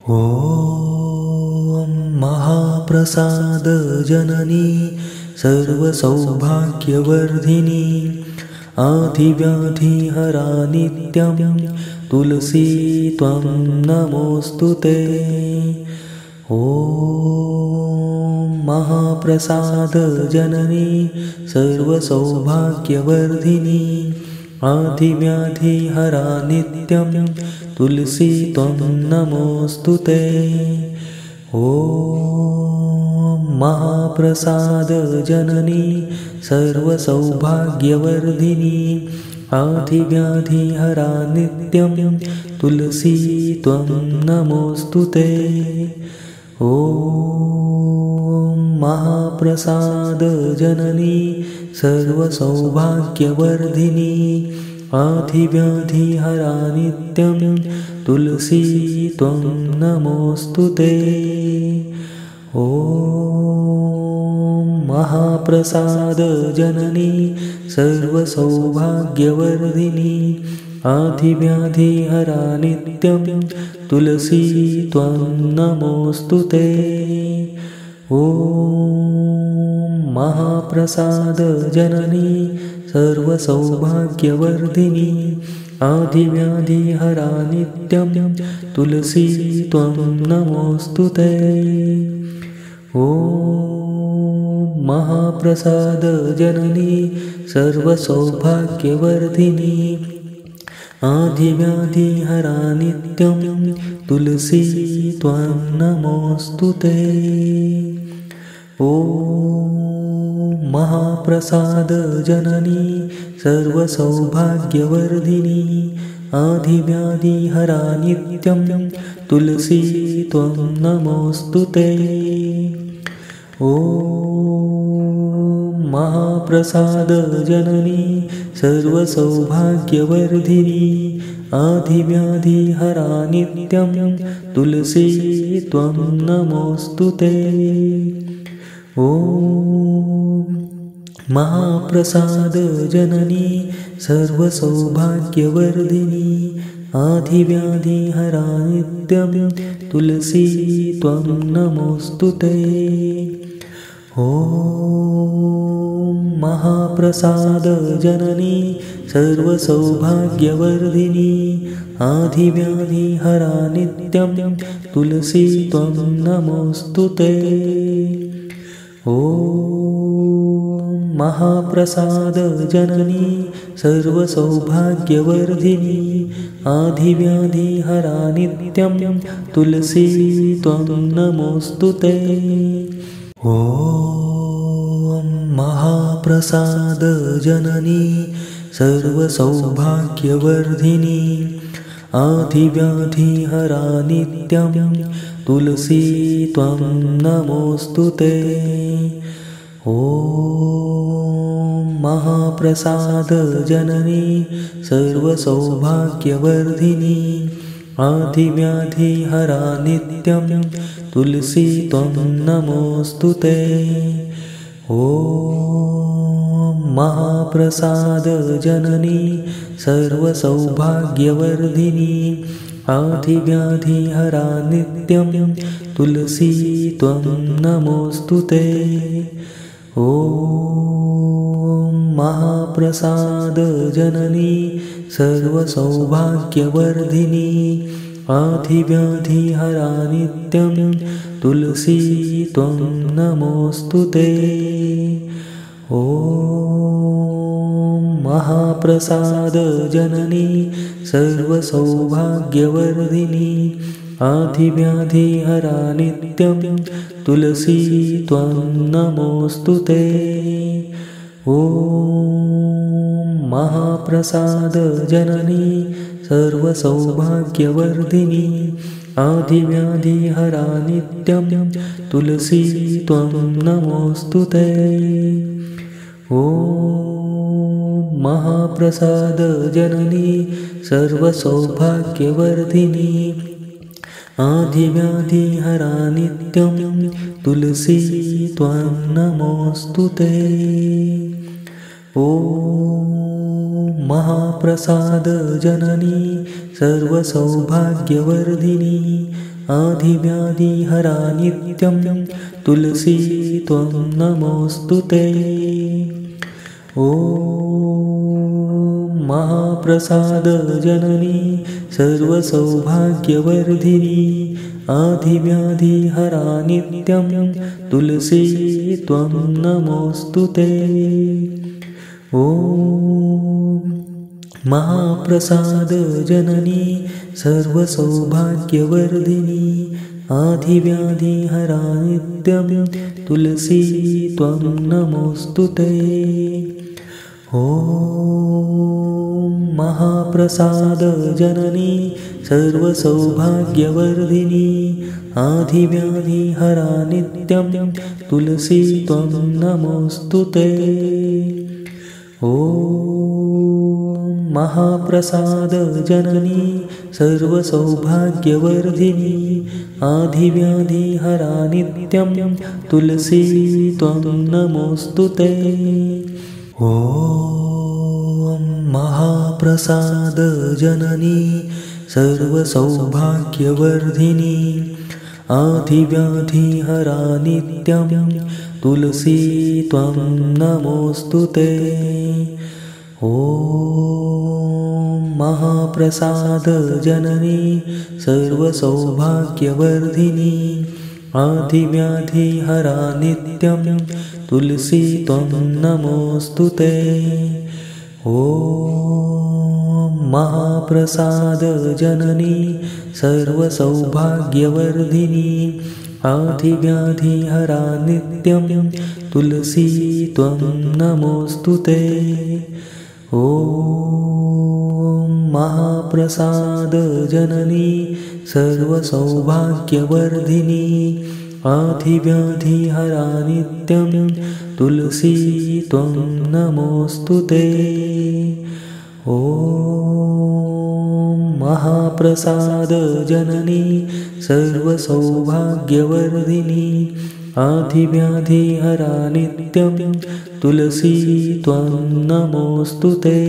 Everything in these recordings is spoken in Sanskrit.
ॐ महाप्रसाद जननी सर्वसौभाग्यवर्धिनी आधिव्याधिहरा नित्यं तुलसी त्वं नमोऽस्तुते। ॐ महाप्रसाद जननी सर्वसौभाग्यवर्धिनी आधिव्याधिहरा नित्यं तुलसी त्वं नमोऽस्तुते। ॐ महाप्रसाद जननी सर्वसौभाग्यवर्धिनी आधिव्याधिहरा नित्यं तुलसी त्वं नमोऽस्तुते। ॐ महाप्रसाद जननी सर्वसौभाग्यवर्धिनी आधिव्याधिहरा नित्यं तुलसी त्वं नमोऽस्तुते। ॐ महाप्रसाद जननी सर्वसौभाग्यवर्धिनी आधिव्याधिहरा नित्यं तुलसी त्वं नमोऽस्तुते। ॐ महाप्रसाद जननी सर्वसौभाग्यवर्धिनी आधिव्याधिहरा नित्यं तुलसी त्वं नमोऽस्तुते। ॐ महाप्रसाद जननी सर्वसौभाग्यवर्धिनी आधिव्याधिहरा नित्यं तुलसी त्वं नमोऽस्तुते। ॐ महाप्रसाद जननी सर्वसौभाग्यवर्धिनी आधिव्याधिहरा नित्यं तुलसी त्वं नमोऽस्तुते। ॐ महाप्रसाद जननी सर्वसौभाग्यवर्धिनी आधिव्याधिहरा नित्यं तुलसी त्वं नमोऽस्तुते। ॐ महाप्रसाद जननी सर्वसौभाग्यवर्धिनी आधिव्याधिहरा नित्यं तुलसी त्वं नमोऽस्तुते। ॐ महाप्रसाद जननी सर्वसौभाग्यवर्धिनी आधिव्याधिहरा नित्यं तुलसी त्वं नमोऽस्तुते। ॐ महाप्रसाद जननी सर्वसौभाग्यवर्धिनी आधिव्याधिहरा नित्यं तुलसी त्वं नमोऽस्तुते। ॐ महाप्रसाद जननी सर्वसौभाग्यवर्धिनी आधिव्याधिहरा नित्यं तुलसी त्वं नमोऽस्तुते। ॐ महाप्रसाद जननी सर्वसौभाग्यवर्धिनी आधिव्याधिहरा नित्यं तुलसी त्वं नमोऽस्तुते। ॐ महाप्रसाद जननी सर्वसौभाग्यवर्धिनी आधिव्याधिहरा नित्यं तुलसी त्वं नमोऽस्तुते। ॐ महाप्रसाद जननी सर्वसौभाग्यवर्धिनी आधिव्याधिहरा नित्यं तुलसी त्वं नमोऽस्तुते। ॐ महाप्रसाद जननी सर्वसौभाग्यवर्धिनी आधिव्याधिहरा नित्यं तुलसी त्वं नमोऽस्तुते। ॐ महाप्रसाद जननी सर्वसौभाग्यवर्धिनी आधिव्याधिहरा नित्यं तुलसी त्वं नमोऽस्तुते। ॐ महाप्रसाद जननी सर्वसौभाग्यवर्धिनी आधिव्याधिहरा नित्यं तुलसी त्वं नमोऽस्तुते। ॐ महाप्रसाद जननी सर्वसौभाग्यवर्धिनी आधिव्याधिहरा नित्यं तुलसी त्वं नमोऽस्तु ते। ॐ महाप्रसादजननी सर्वसौभाग्यवर्धिनी आधिव्याधिहरा नित्यं तुलसी त्वं नमोऽस्तु ते। ॐ महाप्रसादजननी सर्वसौभाग्यवर्धिनी आधिव्याधिहरा नित्यं तुलसी त्वं नमोऽस्तु ते। ॐ महाप्रसादजननी सर्वसौभाग्यवर्धिनी आधिव्याधिहरा नित्यं तुलसी त्वं नमोऽस्तु ते। ॐ महाप्रसादजननी सर्वसौभाग्यवर्धिनी आधिव्याधिहरा नित्यं तुलसी त्वं नमोऽस्तु ते। ॐ महाप्रसादजननी सर्वसौभाग्यवर्धिनी आधिव्याधिहरा नित्यं तुलसी त्वं नमोऽस्तु ते। ॐ महाप्रसादजननी सर्वसौभाग्यवर्धिनी आधिव्याधिहरा नित्यं तुलसी त्वं नमोऽस्तु ते। ॐ महाप्रसादजननी सर्वसौभाग्यवर्धिनी आधिव्याधिहरा नित्यं तुलसी त्वं नमोऽस्तु ते। ॐ महाप्रसादजननी सर्वसौभाग्यवर्धिनी आधिव्याधिहरा नित्यं तुलसी त्वं नमोऽस्तु ते। ॐ महाप्रसादजननी सर्वसौभाग्यवर्धिनी आधिव्याधिहरा नित्यं तुलसी त्वं नमोऽस्तु ते।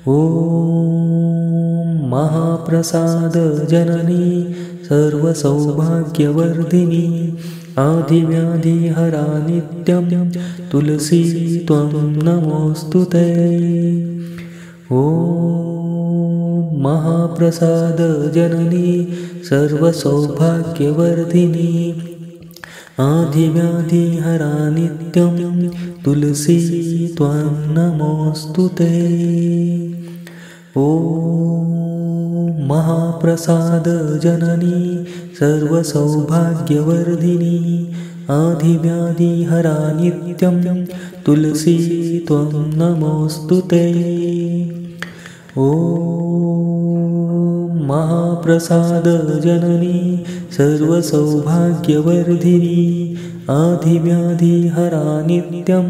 ॐ महाप्रसादजननी सर्वसौभाग्यवर्धिनी आधिव्याधिहरा नित्यं तुलसी त्वं नमोऽस्तु ते। ॐ महाप्रसादजननी सर्वसौभाग्यवर्धिनी आधिव्याधिहरा नित्यं तुलसी त्वं नमोऽस्तु ते। ॐ महाप्रसादजननी सर्वसौभाग्यवर्धिनी आधिव्याधिहरा नित्यं तुलसी त्वं नमोऽस्तु ते। ॐ महाप्रसादजननी सर्वसौभाग्यवर्धिनी आधिव्याधिहरा नित्यं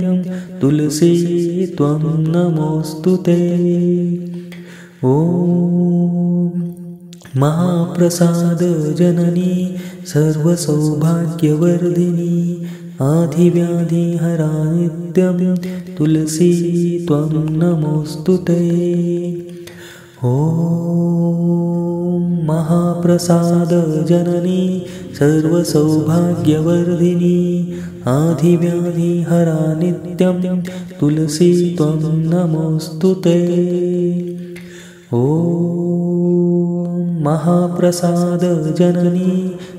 तुलसी त्वं नमोऽस्तु ते। ॐ महाप्रसादजननी सर्वसौभाग्यवर्धिनी आधिव्याधिहरा नित्यं तुलसी त्वं नमोऽस्तु ते। ॐ महाप्रसादजननी सर्वसौभाग्यवर्धिनी आधिव्याधिहरा नित्यं तुलसी त्वं नमोऽस्तु ते। ॐ महाप्रसादजननी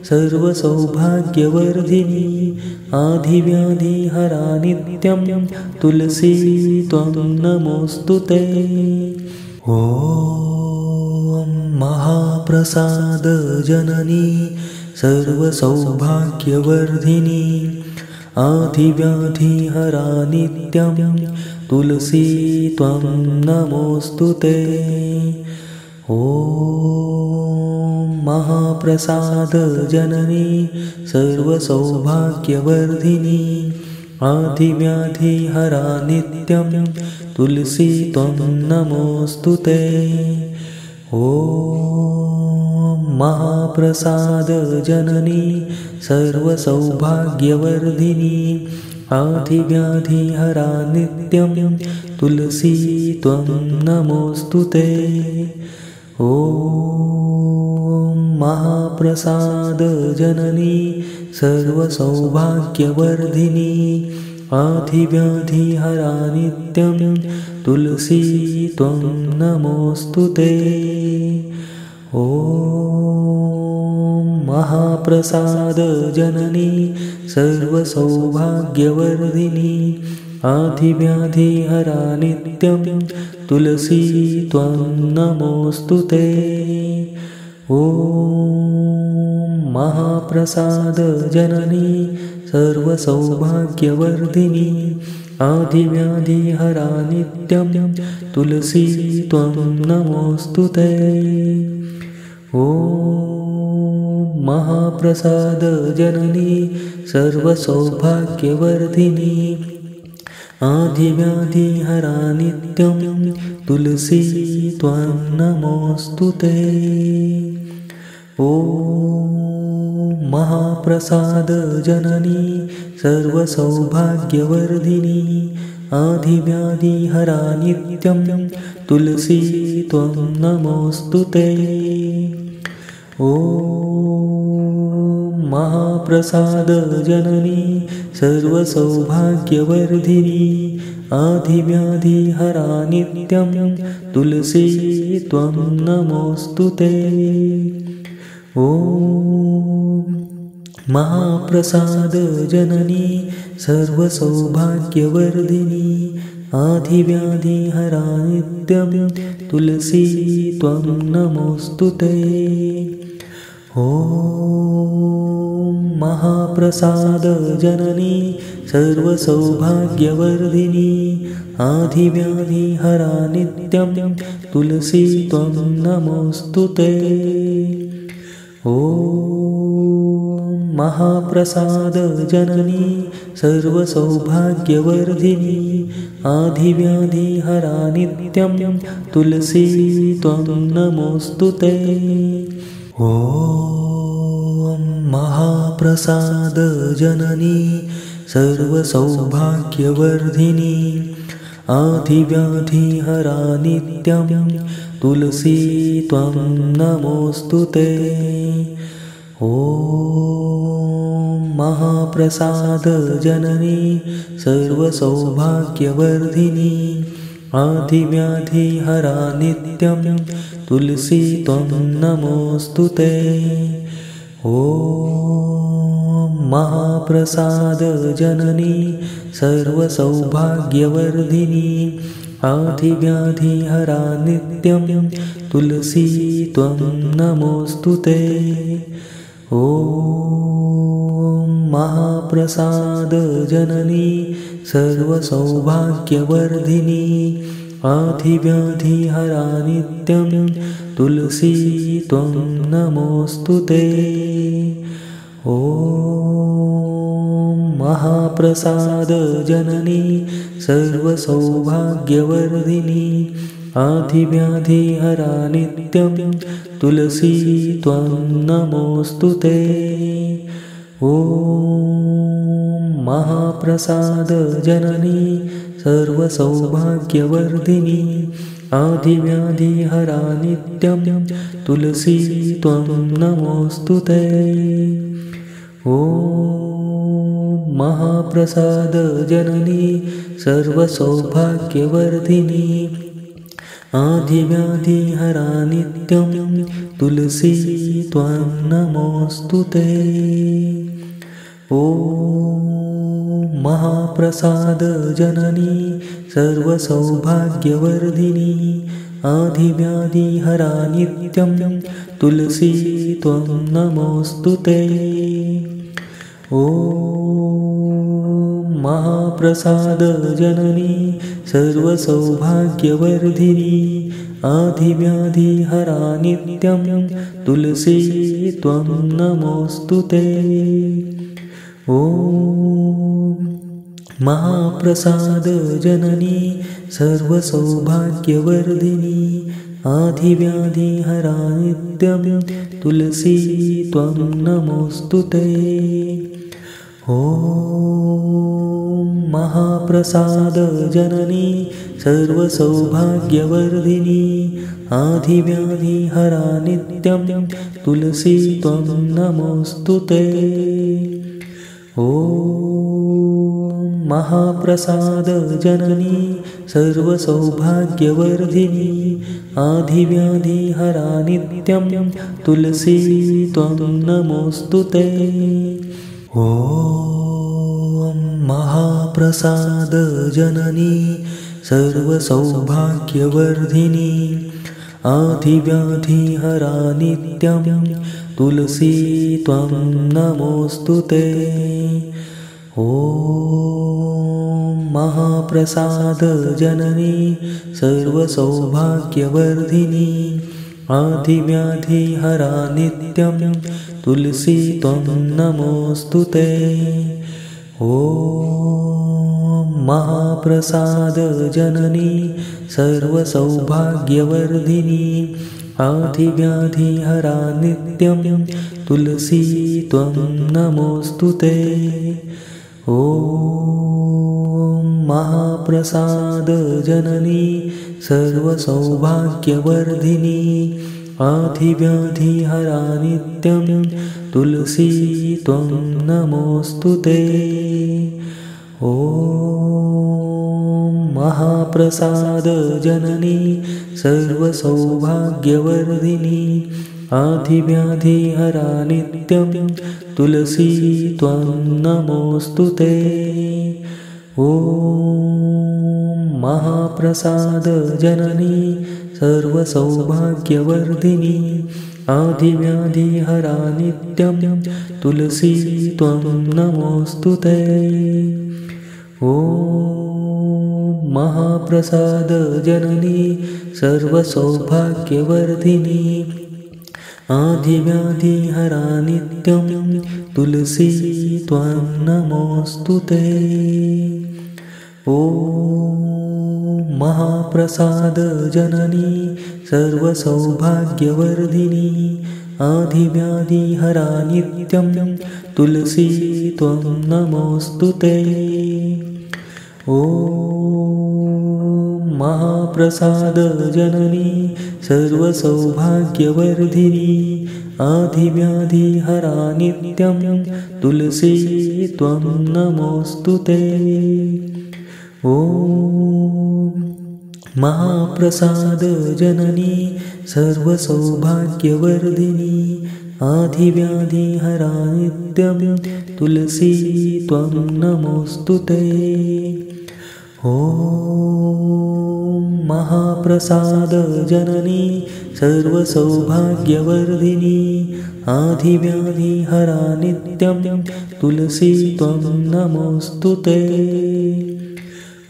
सर्वसौभाग्यवर्धिनी आधिव्याधिहरा नित्यं तुलसी त्वं नमोऽस्तु ते। ॐ महाप्रसादजननी सर्वसौभाग्यवर्धिनी आधिव्याधिहरा नित्यं तुलसी त्वं नमोऽस्तु ते। ॐ महाप्रसादजननी सर्वसौभाग्यवर्धिनी आधिव्याधिहरा नित्यं तुलसी त्वं नमोऽस्तु ते। ॐ महाप्रसादजननी सर्वसौभाग्यवर्धिनी आधिव्याधिहरा नित्यं तुलसी त्वं नमोऽस्तु ते। ॐ ॐ महाप्रसादजननी सर्वसौभाग्यवर्धिनी आधिव्याधिहरा नित्यं तुलसी त्वं नमोऽस्तु ते। ॐ महाप्रसादजननी सर्वसौभाग्यवर्धिनी आधिव्याधिहरा नित्यं तुलसी त्वं नमोऽस्तु ते। ॐ महाप्रसादजननी सर्वसौभाग्यवर्धिनी आधिव्याधिहरा नित्यं तुलसी त्वं नमोऽस्तु ते। ॐ महाप्रसादजननी सर्वसौभाग्यवर्धिनी आधिव्याधिहरा नित्यं तुलसी त्वं नमोऽस्तु ते। ॐ महाप्रसादजननी सर्वसौभाग्यवर्धिनी आधिव्याधिहरा नित्यं तुलसी त्वं नमोऽस्तु ते। ॐ महाप्रसादजननी सर्वसौभाग्यवर्धिनी आधिव्याधिहरा नित्यं तुलसी त्वं नमोऽस्तु ते। ॐ महाप्रसादजननी सर्वसौभाग्यवर्धिनी आधिव्याधिहरा नित्यं तुलसी त्वं नमोऽस्तु ते। ॐ महाप्रसादजननी सर्वसौभाग्यवर्धिनी आधिव्याधिहरा नित्यं तुलसी त्वं नमोऽस्तु ते। ॐ महाप्रसादजननी सर्वसौभाग्यवर्धिनी आधिव्याधिहरा नित्यं तुलसी त्वं नमोऽस्तु ते। ॐ महाप्रसादजननी सर्वसौभाग्यवर्धिनी आधिव्याधिहरा नित्यं तुलसी त्वं नमोऽस्तु ते। ॐ महाप्रसादजननी सर्वसौभाग्यवर्धिनी आधिव्याधिहरा नित्यं तुलसी त्वं नमोऽस्तु ते। ॐ महाप्रसादजननी सर्वसौभाग्यवर्धिनी आधिव्याधिहरा नित्यं तुलसी त्वं नमोऽस्तु ते। ॐ महाप्रसादजननी सर्वसौभाग्यवर्धिनी आधिव्याधिहरा नित्यं तुलसी त्वं नमोऽस्तु ते। ॐ महाप्रसादजननी सर्वसौभाग्यवर्धिनी आधिव्याधिहरा नित्यं तुलसी त्वं नमोऽस्तु ते। ॐ महाप्रसादजननी सर्वसौभाग्यवर्धिनी आधिव्याधिहरा नित्यं तुलसी त्वं नमोऽस्तु ते। ॐ महाप्रसादजननी सर्वसौभाग्यवर्धिनी आधिव्याधिहरा नित्यं तुलसी त्वं नमोऽस्तु ते। ॐ महाप्रसादजननी सर्वसौभाग्यवर्धिनी आधिव्याधिहरा नित्यं तुलसी त्वं नमोऽस्तु ते। ॐ महाप्रसादजननी सर्वसौभाग्यवर्धिनी आधिव्याधिहरा नित्यं तुलसी त्वं नमोऽस्तु ते। ॐ महाप्रसादजननी सर्वसौभाग्यवर्धिनी आधिव्याधिहरा नित्यं तुलसी त्वं नमोऽस्तु ते। ॐ ॐ महाप्रसादजननी सर्वसौभाग्यवर्धिनी आधिव्याधिहरा नित्यं तुलसी त्वं नमोऽस्तु ते। ॐ महाप्रसादजननी सर्वसौभाग्यवर्धिनी आधिव्याधिहरा नित्यं तुलसी त्वं नमोऽस्तु ते। ॐ महाप्रसादजननी सर्वसौभाग्यवर्धिनी आधिव्याधिहरा नित्यं तुलसी त्वं नमोऽस्तु ते। ॐ महाप्रसादजननी सर्वसौभाग्यवर्धिनी आधिव्याधिहरा नित्यं तुलसी त्वं नमोऽस्तु ते। ॐ महाप्रसादजननी सर्वसौभाग्यवर्धिनी आधिव्याधिहरा नित्यं तुलसी त्वं नमोऽस्तु ते। ॐ महाप्रसादजननी सर्वसौभाग्यवर्धिनी आधिव्याधिहरा नित्यं तुलसी त्वं नमोऽस्तु ते। ॐ महाप्रसादजननी सर्वसौभाग्यवर्धिनी आधिव्याधिहरा नित्यं तुलसी त्वं नमोऽस्तु ते। ॐ महाप्रसादजननी सर्वसौभाग्यवर्धिनी आधिव्याधिहरा नित्यं तुलसी त्वं नमोऽस्तु ते। ॐ महाप्रसादजननी सर्वसौभाग्यवर्धिनी आधिव्याधिहरा नित्यं तुलसी त्वं नमोऽस्तु ते। ॐ महाप्रसादजननी सर्वसौभाग्यवर्धिनी आधिव्याधिहरा नित्यं तुलसी त्वं नमोऽस्तु ते। ॐ महाप्रसादजननी सर्वसौभाग्यवर्धिनी आधिव्याधिहरा नित्यं तुलसी त्वं नमोऽस्तु ते। ॐ महाप्रसादजननी सर्वसौभाग्यवर्धिनी आधिव्याधिहरा नित्यं तुलसी त्वं नमोऽस्तु ते। ॐ महाप्रसादजननी सर्वसौभाग्यवर्धिनी आधिव्याधिहरा नित्यं तुलसी त्वं नमोऽस्तु ते।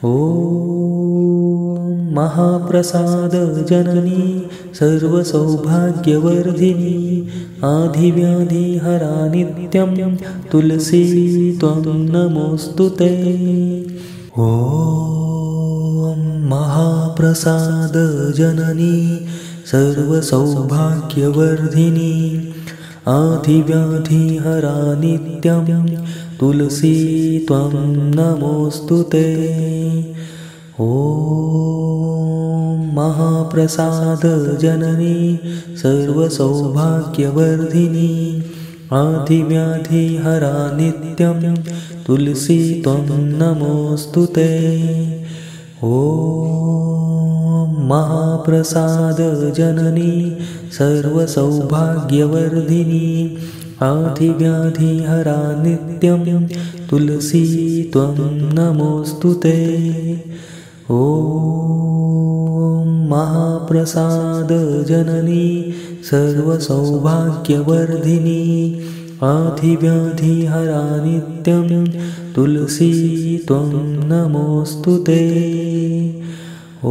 ॐ महाप्रसादजननी सर्वसौभाग्यवर्धिनी आधिव्याधिहरा नित्यं तुलसी त्वं नमोऽस्तु ते। ॐ महाप्रसादजननी सर्वसौभाग्यवर्धिनी आधिव्याधिहरा नित्यं तुलसी त्वं नमोऽस्तु ते। ॐ महाप्रसादजननी सर्वसौभाग्यवर्धिनी आधिव्याधिहरा नित्यं तुलसी त्वं नमोऽस्तु ते। ॐ महाप्रसादजननी सर्वसौभाग्यवर्धिनी आधिव्याधिहरा नित्यं तुलसी त्वं नमोऽस्तु ते। ॐ महाप्रसादजननी सर्वसौभाग्यवर्धिनी आधिव्याधिहरा नित्यं तुलसी त्वं नमोऽस्तु ते। ॐ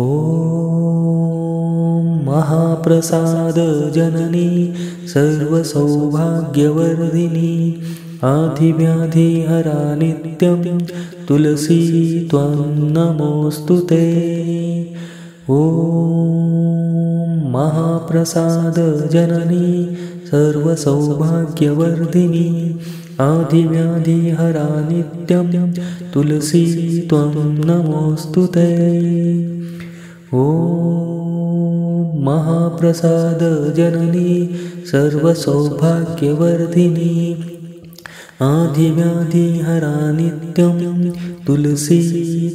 महाप्रसादजननी सर्वसौभाग्यवर्धिनी आधिव्याधिहरा नित्यं तुलसी त्वं नमोऽस्तु ते। ॐ महाप्रसादजननी सर्वसौभाग्यवर्धिनी आधिव्याधिहरा नित्यं तुलसी त्वं नमोऽस्तु ते। ॐ महाप्रसादजननी सर्वसौभाग्यवर्धिनी आधिव्याधिहरा नित्यं तुलसी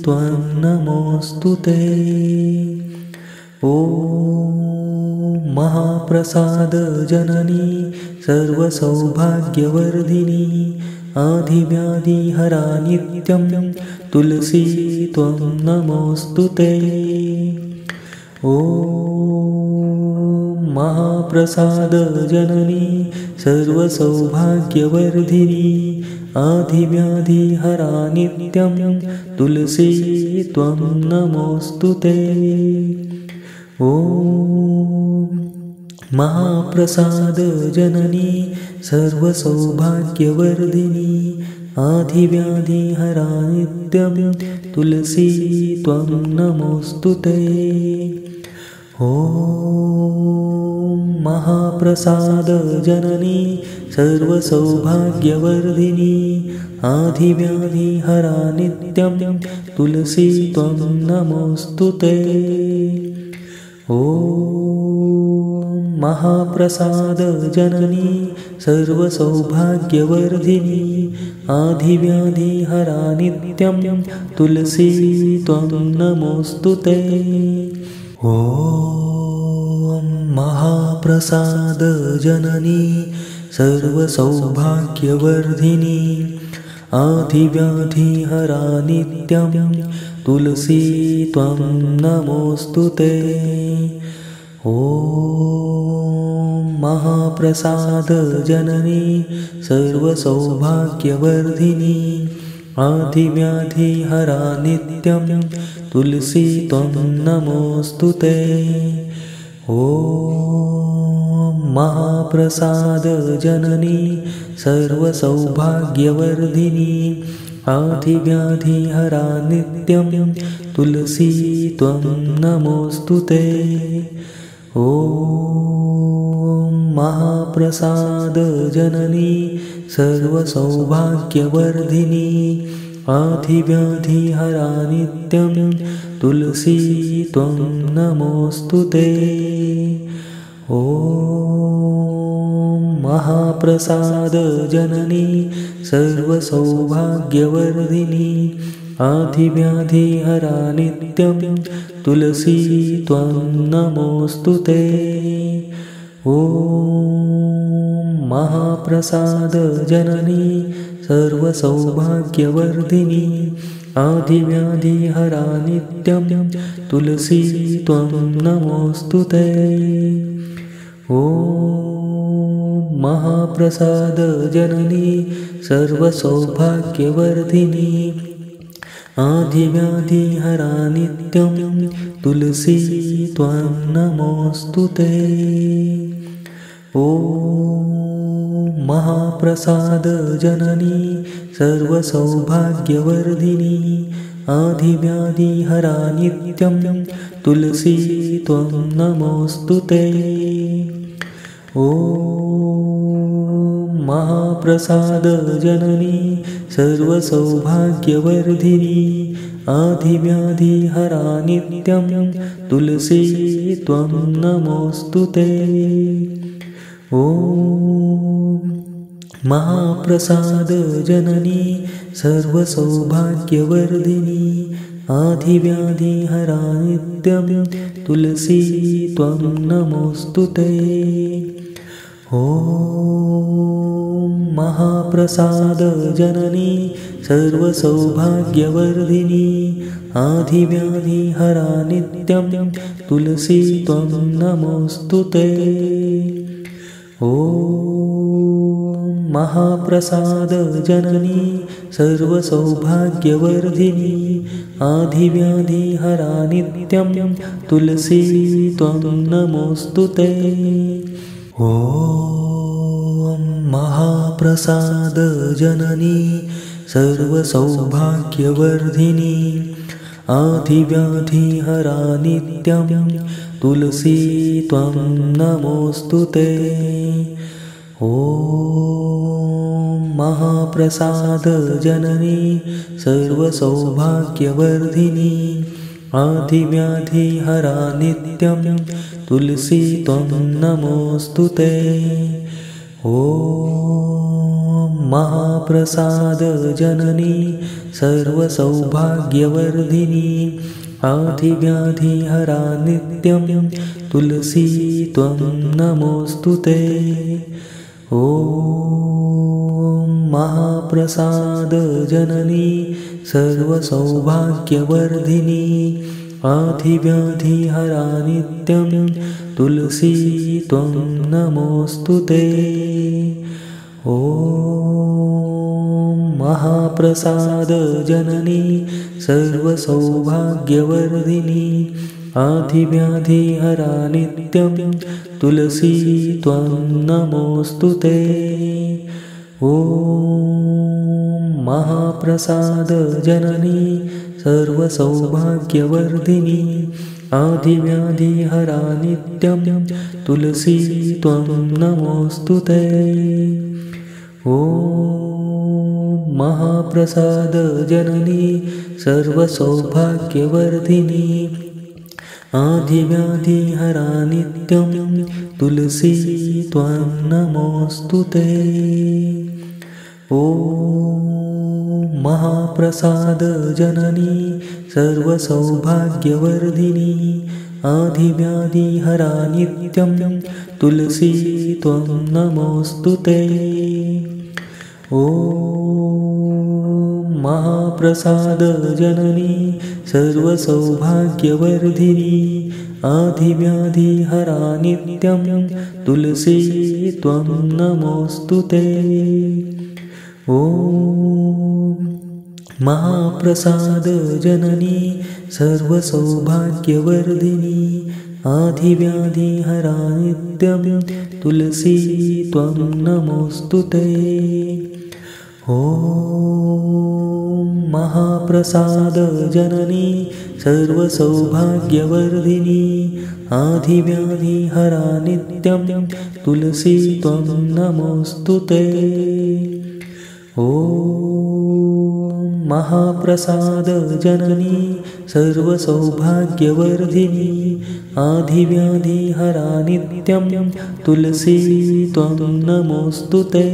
त्वं नमोऽस्तु ते। ॐ महाप्रसादजननी सर्वसौभाग्यवर्धिनी आधिव्याधिहरा नित्यं तुलसी त्वं नमोऽस्तु ते। ॐ महाप्रसादजननी सर्वसौभाग्यवर्धिनी आधिव्याधिहरा नित्यं तुलसी त्वं नमोऽस्तु ते। ॐ महाप्रसादजननी सर्वसौभाग्यवर्धिनी आधिव्याधिहरा नित्यं तुलसी त्वं नमोऽस्तु ते। ॐ महाप्रसादजननी सर्वसौभाग्यवर्धिनी आधिव्याधिहरा नित्यं तुलसी त्वं नमोऽस्तु ते। ॐ महाप्रसादजननी सर्वसौभाग्यवर्धिनी आधिव्याधिहरा नित्यं तुलसी त्वं नमोऽस्तु ते। ॐ महाप्रसादजननी सर्वसौभाग्यवर्धिनी आधिव्याधिहरा नित्यं तुलसी त्वं नमोऽस्तु ते। ॐ महाप्रसादजननी सर्वसौभाग्यवर्धिनी आधिव्याधिहरा नित्यं तुलसी त्वं नमोऽस्तु ते। ॐ महाप्रसादजननी सर्वसौभाग्यवर्धिनी आधिव्याधिहरा नित्यं तुलसी त्वं नमोऽस्तु ते। ॐ महाप्रसादजननी सर्वसौभाग्यवर्धिनी आधिव्याधिहरा नित्यं तुलसी त्वं नमोऽस्तु ते। ॐ महाप्रसादजननी सर्वसौभाग्यवर्धिनी आधिव्याधिहरा नित्यं तुलसी त्वं नमोऽस्तु ते। ॐ महाप्रसादजननी सर्वसौभाग्यवर्धिनी आधिव्याधिहरा नित्यं तुलसी त्वं नमोऽस्तु ते। ॐ महाप्रसादजननी सर्वसौभाग्यवर्धिनी आधिव्याधिहरा नित्यं तुलसी त्वं नमोऽस्तु ते। ॐ महाप्रसादजननी सर्वसौभाग्यवर्धिनी आधिव्याधिहरा नित्यं तुलसी त्वं नमोऽस्तु ते। ॐ महाप्रसादजननी सर्वसौभाग्यवर्धिनी आधिव्याधिहरा नित्यं तुलसी त्वं नमोऽस्तु ते। ॐ महाप्रसादजननी सर्वसौभाग्यवर्धिनी आधिव्याधिहरा नित्यं तुलसी त्वं नमोऽस्तु ते। ॐ महाप्रसादजननी सर्वसौभाग्यवर्धिनी आधिव्याधिहरा नित्यं तुलसी त्वं नमोऽस्तु ते। ॐ महाप्रसादजननी सर्वसौभाग्यवर्धिनी आधिव्याधिहरा नित्यं तुलसी त्वं नमोऽस्तु ते। ॐ महाप्रसादजननी सर्वसौभाग्यवर्धिनी आधिव्याधिहरा नित्यं तुलसी त्वं नमोऽस्तु ते। ॐ ॐ महाप्रसादजननी सर्वसौभाग्यवर्धिनी आधिव्याधिहरा नित्यं तुलसी त्वं नमोऽस्तु ते। ॐ महाप्रसादजननी सर्वसौभाग्यवर्धिनी आधिव्याधिहरा नित्यं तुलसी त्वं नमोऽस्तु ते। ॐ महाप्रसादजननी सर्वसौभाग्यवर्धिनी आधिव्याधिहरा नित्यं तुलसी त्वं नमोऽस्तु ते। ॐ महाप्रसादजननी सर्वसौभाग्यवर्धिनी आधिव्याधिहरा नित्यं तुलसी त्वं नमोऽस्तु ते। ॐ महाप्रसादजननी सर्वसौभाग्यवर्धिनी आधिव्याधिहरा नित्यं तुलसी त्वं नमोऽस्तु ते। ॐ महाप्रसादजननी सर्वसौभाग्यवर्धिनी आधिव्याधिहरा नित्यं तुलसी त्वं नमोऽस्तु ते। ॐ महाप्रसादजननी सर्वसौभाग्यवर्धिनी आधिव्याधिहरा नित्यं तुलसी त्वं नमोऽस्तु ते। ॐ महाप्रसादजननी सर्वसौभाग्यवर्धिनी आधिव्याधिहरा नित्यं तुलसी त्वं नमोऽस्तु ते। ॐ महाप्रसादजननी सर्वसौभाग्यवर्धिनी आधिव्याधिहरा नित्यं तुलसी त्वं नमोऽस्तु ते। ॐ महाप्रसादजननी सर्वसौभाग्यवर्धिनी आधिव्याधिहरा नित्यं तुलसी त्वं नमोऽस्तु ते। ॐ महाप्रसादजननी सर्वसौभाग्यवर्धिनी आधिव्याधिहरा नित्यं तुलसी त्वं नमोऽस्तु ते।